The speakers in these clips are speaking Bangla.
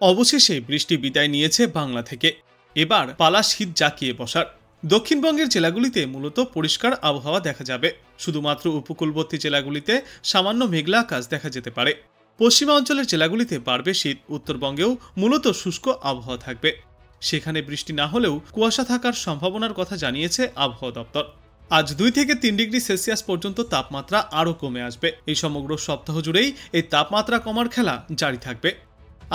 অবশেষে বৃষ্টি বিদায় নিয়েছে বাংলা থেকে। এবার পালা শীত জাঁকিয়ে বসার। দক্ষিণবঙ্গের জেলাগুলিতে মূলত পরিষ্কার আবহাওয়া দেখা যাবে। শুধুমাত্র উপকূলবর্তী জেলাগুলিতে সামান্য মেঘলা আকাশ দেখা যেতে পারে। পশ্চিমা অঞ্চলের জেলাগুলিতে বাড়বে শীত। উত্তরবঙ্গেও মূলত শুষ্ক আবহাওয়া থাকবে। সেখানে বৃষ্টি না হলেও কুয়াশা থাকার সম্ভাবনার কথা জানিয়েছে আবহাওয়া দপ্তর। আজ 2 থেকে 3 ডিগ্রি সেলসিয়াস পর্যন্ত তাপমাত্রা আরও কমে আসবে। এই সমগ্র সপ্তাহ জুড়েই এই তাপমাত্রা কমার খেলা জারি থাকবে।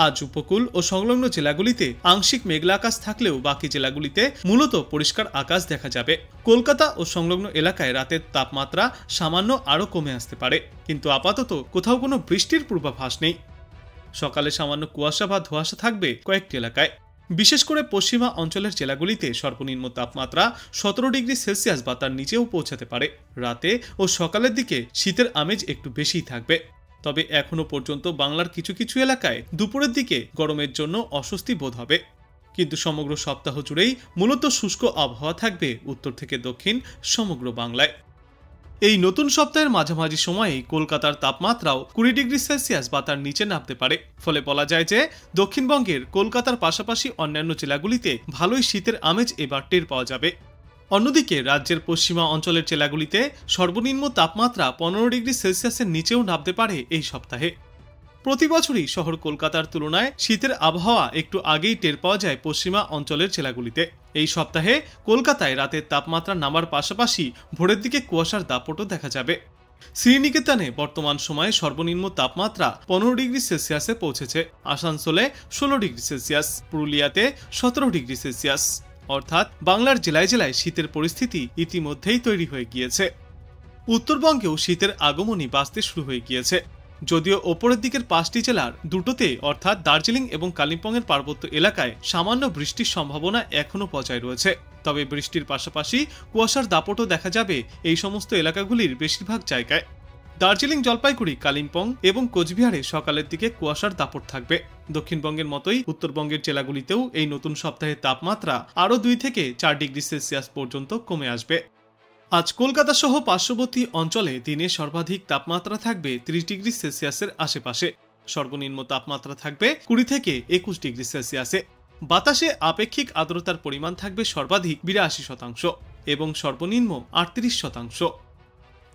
আজ উপকূল ও সংলগ্ন জেলাগুলিতে আংশিক মেঘলা আকাশ থাকলেও বাকি জেলাগুলিতে মূলত পরিষ্কার আকাশ দেখা যাবে। কলকাতা ও সংলগ্ন এলাকায় রাতের তাপমাত্রা সামান্য আরও কমে আসতে পারে, কিন্তু আপাতত কোথাও কোনো বৃষ্টির পূর্বাভাস নেই। সকালে সামান্য কুয়াশা বা ধোঁয়াশা থাকবে কয়েকটি এলাকায়। বিশেষ করে পশ্চিমা অঞ্চলের জেলাগুলিতে সর্বনিম্ন তাপমাত্রা 17 ডিগ্রি সেলসিয়াস বা তার নিচেও পৌঁছাতে পারে। রাতে ও সকালের দিকে শীতের আমেজ একটু বেশিই থাকবে। তবে এখনো পর্যন্ত বাংলার কিছু কিছু এলাকায় দুপুরের দিকে গরমের জন্য অস্বস্তি বোধ হবে। কিন্তু সমগ্র সপ্তাহ জুড়েই মূলত শুষ্ক আবহাওয়া থাকবে উত্তর থেকে দক্ষিণ সমগ্র বাংলায়। এই নতুন সপ্তাহের মাঝামাঝি সময়েই কলকাতার তাপমাত্রাও 20 ডিগ্রি সেলসিয়াস বা তার নিচে নামতে পারে। ফলে বলা যায় যে দক্ষিণবঙ্গের কলকাতার পাশাপাশি অন্যান্য জেলাগুলিতে ভালোই শীতের আমেজ এবার টের পাওয়া যাবে। অন্যদিকে রাজ্যের পশ্চিমা অঞ্চলের জেলাগুলিতে সর্বনিম্ন তাপমাত্রা 15 ডিগ্রি সেলসিয়াসের নিচেও নামতে পারে এই সপ্তাহে। প্রতি বছরই শহর কলকাতার তুলনায় শীতের আবহাওয়া একটু আগেই টের পাওয়া যায় পশ্চিমা অঞ্চলের জেলাগুলিতে। এই সপ্তাহে কলকাতায় রাতের তাপমাত্রা নামার পাশাপাশি ভোরের দিকে কুয়াশার দাপটও দেখা যাবে। শ্রীনিকেতনে বর্তমান সময়ে সর্বনিম্ন তাপমাত্রা 15 ডিগ্রি সেলসিয়াসে পৌঁছেছে। আসানসোলে 16 ডিগ্রি সেলসিয়াস, পুরুলিয়াতে 17 ডিগ্রি সেলসিয়াস। অর্থাৎ বাংলার জেলায় জেলায় শীতের পরিস্থিতি ইতিমধ্যেই তৈরি হয়ে গিয়েছে। উত্তরবঙ্গেও শীতের আগমনী বাজতে শুরু হয়ে গিয়েছে। যদিও ওপরের দিকের 5টি জেলার দুটোতে অর্থাৎ দার্জিলিং এবং কালিম্পংয়ের পার্বত্য এলাকায় সামান্য বৃষ্টির সম্ভাবনা এখনও বজায় রয়েছে, তবে বৃষ্টির পাশাপাশি কুয়াশার দাপটও দেখা যাবে এই সমস্ত এলাকাগুলির বেশিরভাগ জায়গায়। দার্জিলিং, জলপাইগুড়ি, কালিম্পং এবং কোচবিহারে সকালের দিকে কুয়াশার দাপট থাকবে। দক্ষিণবঙ্গের মতোই উত্তরবঙ্গের জেলাগুলিতেও এই নতুন সপ্তাহে তাপমাত্রা আরও 2 থেকে 4 ডিগ্রি সেলসিয়াস পর্যন্ত কমে আসবে। আজ কলকাতা সহ পার্শ্ববর্তী অঞ্চলে দিনে সর্বাধিক তাপমাত্রা থাকবে 30 ডিগ্রি সেলসিয়াসের আশেপাশে। সর্বনিম্ন তাপমাত্রা থাকবে 20 থেকে 21 ডিগ্রি সেলসিয়াসে। বাতাসে আপেক্ষিক আর্দ্রতার পরিমাণ থাকবে সর্বাধিক 82% এবং সর্বনিম্ন 38%।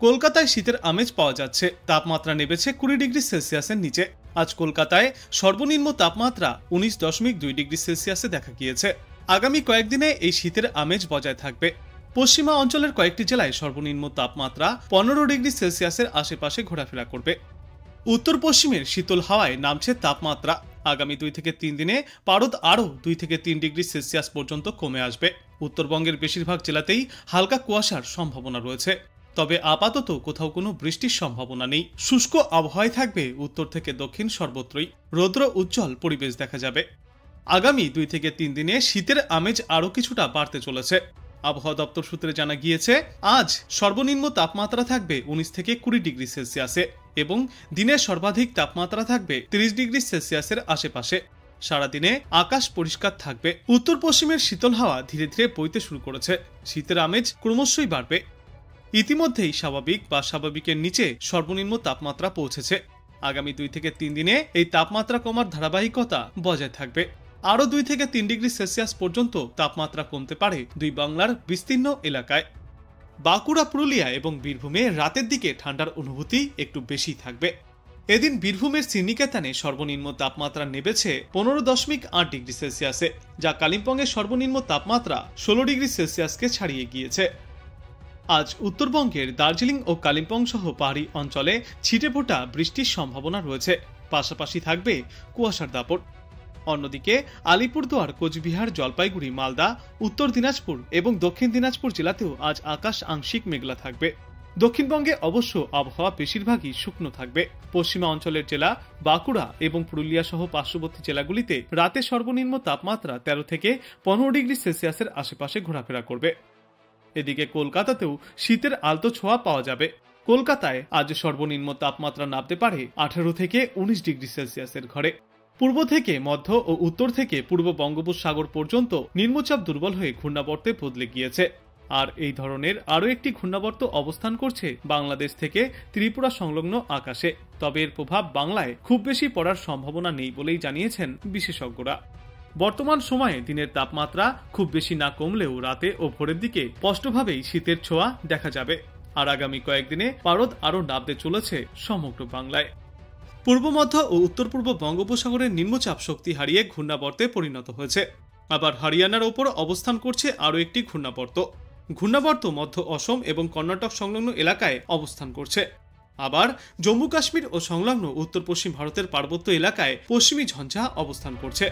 কলকাতায় শীতের আমেজ পাওয়া যাচ্ছে। তাপমাত্রা নেমেছে 20 ডিগ্রি সেলসিয়াসের নিচে। আজ কলকাতায় সর্বনিম্ন তাপমাত্রা 19.2 ডিগ্রি সেলসিয়াসে দেখা গিয়েছে। আগামী কয়েকদিনে এই শীতের আমেজ বজায় থাকবে। পশ্চিমা অঞ্চলের কয়েকটি জেলায় সর্বনিম্ন তাপমাত্রা 15 ডিগ্রি সেলসিয়াসের আশেপাশে ঘোরাফেরা করবে। উত্তর পশ্চিমের শীতল হাওয়ায় নামছে তাপমাত্রা। আগামী 2 থেকে 3 দিনে পারদ আরও 2 থেকে 3 ডিগ্রি সেলসিয়াস পর্যন্ত কমে আসবে। উত্তরবঙ্গের বেশিরভাগ জেলাতেই হালকা কুয়াশার সম্ভাবনা রয়েছে, তবে আপাতত কোথাও কোনো বৃষ্টির সম্ভাবনা নেই। শুষ্ক আবহাওয়ায় থাকবে উত্তর থেকে দক্ষিণ সর্বত্রই। রৌদ্র উজ্জ্বল পরিবেশ দেখা যাবে। আগামী 2 থেকে 3 দিনে শীতের আমেজ আরও কিছুটা বাড়তে চলেছে। আবহাওয়া দপ্তর সূত্রে জানা গিয়েছে, আজ সর্বনিম্ন তাপমাত্রা থাকবে 19 থেকে 20 ডিগ্রি সেলসিয়াসে এবং দিনের সর্বাধিক তাপমাত্রা থাকবে 30 ডিগ্রি সেলসিয়াসের আশেপাশে। সারাদিনে আকাশ পরিষ্কার থাকবে। উত্তর পশ্চিমের শীতল হাওয়া ধীরে ধীরে বইতে শুরু করেছে। শীতের আমেজ ক্রমশই বাড়বে। ইতিমধ্যেই স্বাভাবিক বা স্বাভাবিকের নিচে সর্বনিম্ন তাপমাত্রা পৌঁছেছে। আগামী 2 থেকে 3 দিনে এই তাপমাত্রা কমার ধারাবাহিকতা বজায় থাকবে। আরও 2 থেকে 3 ডিগ্রি সেলসিয়াস পর্যন্ত তাপমাত্রা কমতে পারে দুই বাংলার বিস্তীর্ণ এলাকায়। বাঁকুড়া, পুরুলিয়া এবং বীরভূমে রাতের দিকে ঠান্ডার অনুভূতি একটু বেশি থাকবে। এদিন বীরভূমের শ্রীনিকেতনে সর্বনিম্ন তাপমাত্রা নেমেছে 15.8 ডিগ্রি সেলসিয়াসে, যা কালিম্পংয়ের সর্বনিম্ন তাপমাত্রা 16 ডিগ্রি সেলসিয়াসকে ছাড়িয়ে গিয়েছে। আজ উত্তরবঙ্গের দার্জিলিং ও কালিম্পং সহ পাহাড়ি অঞ্চলে ছিটেফোঁটা বৃষ্টির সম্ভাবনা রয়েছে, পাশাপাশি থাকবে কুয়াশার দাপট। অন্যদিকে আলিপুরদুয়ার, কোচবিহার, জলপাইগুড়ি, মালদা, উত্তর দিনাজপুর এবং দক্ষিণ দিনাজপুর জেলাতেও আজ আকাশ আংশিক মেঘলা থাকবে। দক্ষিণবঙ্গে অবশ্য আবহাওয়া বেশিরভাগই শুকনো থাকবে। পশ্চিমা অঞ্চলের জেলা বাঁকুড়া এবং পুরুলিয়া সহ পার্শ্ববর্তী জেলাগুলিতে রাতে সর্বনিম্ন তাপমাত্রা 13 থেকে 15 ডিগ্রি সেলসিয়াসের আশেপাশে ঘোরাফেরা করবে। এদিকে কলকাতাতেও শীতের আলতো ছোঁয়া পাওয়া যাবে। কলকাতায় আজ সর্বনিম্ন তাপমাত্রা নামতে পারে 18 থেকে 19 ডিগ্রি সেলসিয়াসের ঘরে। পূর্ব থেকে মধ্য ও উত্তর থেকে পূর্ব বঙ্গোপসাগর পর্যন্ত নিম্নচাপ দুর্বল হয়ে ঘূর্ণাবর্তে বদলে গিয়েছে। আর এই ধরনের আরও একটি ঘূর্ণাবর্ত অবস্থান করছে বাংলাদেশ থেকে ত্রিপুরা সংলগ্ন আকাশে। তবে এর প্রভাব বাংলায় খুব বেশি পড়ার সম্ভাবনা নেই বলেই জানিয়েছেন বিশেষজ্ঞরা। বর্তমান সময়ে দিনের তাপমাত্রা খুব বেশি না কমলেও রাতে ও ভোরের দিকে স্পষ্টভাবেই শীতের ছোঁয়া দেখা যাবে। আর আগামী কয়েকদিনে পারদ আরও নামতে চলেছে সমগ্র বাংলায়। পূর্ব মধ্য ও উত্তর পূর্ব বঙ্গোপসাগরের নিম্নচাপ শক্তি হারিয়ে ঘূর্ণাবর্তে পরিণত হয়েছে। আবার হরিয়ানার ওপর অবস্থান করছে আরও একটি ঘূর্ণাবর্ত। ঘূর্ণাবর্ত মধ্য অসম এবং কর্ণাটক সংলগ্ন এলাকায় অবস্থান করছে। আবার জম্মু কাশ্মীর ও সংলগ্ন উত্তর পশ্চিম ভারতের পার্বত্য এলাকায় পশ্চিমী ঝঞ্ঝা অবস্থান করছে।